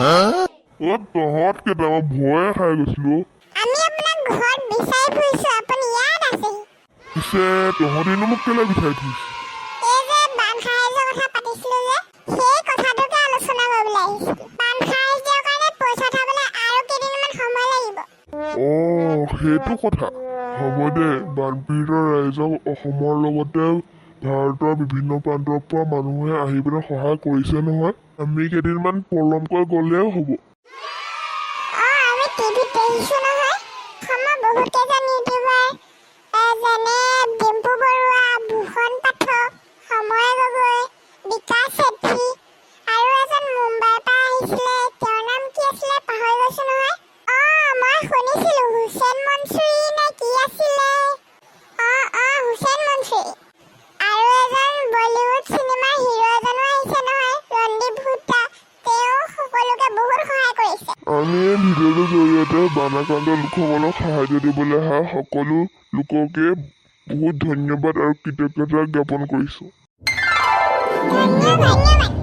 তহঁত কেইটামান ভয়ে খাই গৈছিলো। আমি আপোনাক ঘৰত বিচাৰি ফুৰিছো, আপুনি ইয়াত আছে। পিছে তহঁতিনো মোক কেলে বিচাৰি ফুৰিছ? এই যে বান সাহায্যৰ কথা পাতিছিলো যে, সেই কথাটোকে আলোচনা কৰিবলৈ আহিছিলো। বান সাহায্যৰ কাৰণে পইচা থবলৈ আৰু কেইদিনমান সময় লাগিব। সেইটো কথা। হ'ব দে, বানপীড়িত ৰাইজক অসমৰ লগতে ভাৰতৰ বিভিন্ন প্ৰান্তৰ পৰা মানুহে আহি পেলাই সহায় কৰিছে নহয়। আমি কেইদিনমান পলমকৈ গ'লেও হ'ব। আমি টিভিত দেখিছো নহয়, অসমৰ বহুত কেইজন ইউটিউবাৰ যেনে ডিম্পু বৰুৱা, ভূষণ পাঠক, সময় গগৈ, বিকাশ চেত্ৰী আৰু এজন মুম্বাইৰ পৰা আহিছিলে, তেওঁৰ নাম কি আছিলে পাহৰি গৈছো নহয়। মই শুনিছিলো হুছেইন মনছুৰী নে কি আছিলে। হুছেইন মনছুৰী। আৰু এজন বলিউড চিনেমাৰ হিৰো এজনো আহিছে নহয়, ৰণদীপ হুডা। তেওঁ সকলোকে বহুত সহায় কৰিছে। আমি এই ভিডিঅ'টোৰ জৰিয়তে বানাক্ৰান্ত লোকসকলক সাহায্য দিবলৈ অহা সকলো লোককে বহুত ধন্যবাদ আৰু কৃতজ্ঞতা জ্ঞাপন কৰিছো। ধন্যবাদ।